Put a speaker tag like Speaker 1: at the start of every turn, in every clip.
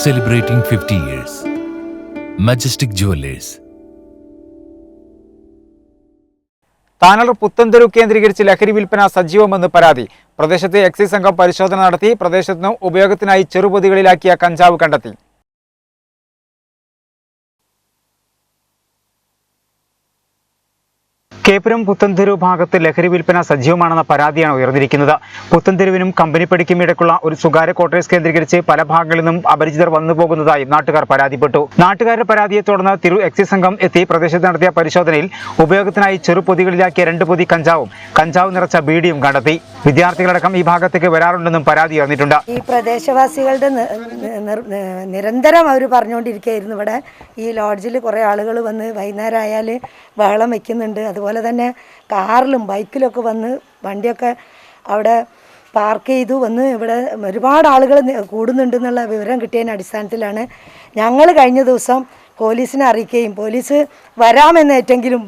Speaker 1: Celebrating 50 years. Majestic Jewelers.
Speaker 2: Tanur Puthentheru കേന്ദ്രീകരിച്ച് ലഹരി വിൽപ്പന സജീവമെന്ന് പരാതി. പ്രദേശത്തെ എക്സൈസ് സംഘം പരിശോധന നടത്തി പ്രദേശത്ത് ഉപയോഗത്തിനായി ചെറുപൊതികളിലാക്കിയ കഞ്ചാവ് കണ്ടെത്തി. കേപ്പുരം പുത്തൻതെരു ഭാഗത്ത് ലഹരി വിൽപ്പന സജീവമാണെന്ന പരാതിയാണ് ഉയർന്നിരിക്കുന്നത്. പുത്തൻതെരുവിനും കമ്പനിപ്പടിക്കും ഇടയ്ക്കുള്ള ഒരു സ്വകാര്യ ക്വാർട്ടേഴ്സ് കേന്ദ്രീകരിച്ച് പല ഭാഗങ്ങളിൽ നിന്നും അപരിചിതർ വന്നു പോകുന്നതായി നാട്ടുകാർ പരാതിപ്പെട്ടു. നാട്ടുകാരുടെ പരാതിയെ തുടർന്ന് തിരു എക്സൈസ് സംഘം എത്തി പ്രദേശത്ത് നടത്തിയ പരിശോധനയിൽ ഉപയോഗത്തിനായി ചെറുപൊതികളിലാക്കിയ 2 പൊതി കഞ്ചാവ് നിറച്ച ബീഡിയും കണ്ടെത്തി. വിദ്യാർത്ഥികളടക്കം ഈ ഭാഗത്തേക്ക് വരാറുണ്ടെന്നും പരാതി ഉയർന്നിട്ടുണ്ട്.
Speaker 3: ഈ പ്രദേശവാസികളുടെ നിരന്തരം അവർ പറഞ്ഞുകൊണ്ടിരിക്കുകയായിരുന്നു. ഇവിടെ ഈ ലോഡ്ജിൽ കുറേ ആളുകൾ വന്ന് വൈകുന്നേരം ആയാൽ ബഹളം വയ്ക്കുന്നുണ്ട്. അതുപോലെ തന്നെ കാറിലും ബൈക്കിലൊക്കെ വന്ന് വണ്ടിയൊക്കെ അവിടെ പാർക്ക് ചെയ്തു വന്ന് ഇവിടെ ഒരുപാട് ആളുകൾ കൂടുന്നുണ്ടെന്നുള്ള വിവരം കിട്ടിയതിൻ്റെ അടിസ്ഥാനത്തിലാണ് ഞങ്ങൾ കഴിഞ്ഞ ദിവസം പോലീസിനെ അറിയിക്കുകയും പോലീസ് വരാമെന്നേറ്റെങ്കിലും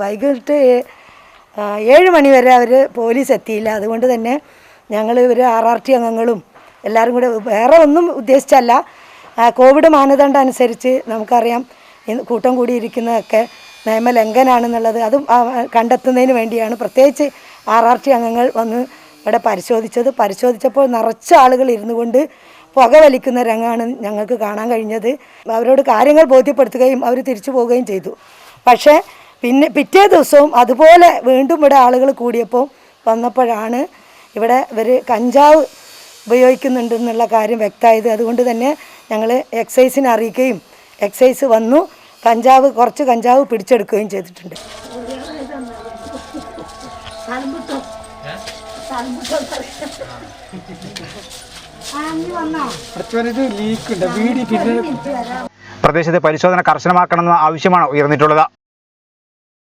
Speaker 3: വൈകിട്ട് 7 മണി വരെ അവർ പോലീസ് എത്തിയില്ല. അതുകൊണ്ട് തന്നെ ഞങ്ങൾ ഒരു RRT അംഗങ്ങളും എല്ലാവരും കൂടെ വേറെ ഒന്നും ഉദ്ദേശിച്ചല്ല, കോവിഡ് മാനദണ്ഡം അനുസരിച്ച് നമുക്കറിയാം കൂട്ടം കൂടിയിരിക്കുന്നതൊക്കെ നിയമലംഘനമാണെന്നുള്ളത് അതും കണ്ടെത്തുന്നതിന് വേണ്ടിയാണ് പ്രത്യേകിച്ച് RRT അംഗങ്ങൾ വന്ന് ഇവിടെ പരിശോധിച്ചപ്പോൾ നിറച്ച ആളുകൾ ഇരുന്നു കൊണ്ട് പുകവലിക്കുന്ന രംഗമാണ് ഞങ്ങൾക്ക് കാണാൻ കഴിഞ്ഞത്. അവരോട് കാര്യങ്ങൾ ബോധ്യപ്പെടുത്തുകയും അവർ തിരിച്ചു പോവുകയും ചെയ്തു. പക്ഷേ പിറ്റേ ദിവസവും അതുപോലെ വീണ്ടും ഇവിടെ ആളുകൾ കൂടിയപ്പോൾ വന്നപ്പോഴാണ് ഇവിടെ ഇവർ കഞ്ചാവ് ഉപയോഗിക്കുന്നുണ്ടെന്നുള്ള കാര്യം വ്യക്തമായത്. അതുകൊണ്ട് തന്നെ ഞങ്ങൾ എക്സൈസിനെ അറിയിക്കുകയും എക്സൈസ് വന്നു കുറച്ച് കഞ്ചാവ് പിടിച്ചെടുക്കുകയും ചെയ്തിട്ടുണ്ട്.
Speaker 2: പ്രദേശത്തെ പരിശോധന കർശനമാക്കണമെന്ന ആവശ്യമാണ് ഉയർന്നിട്ടുള്ളത്.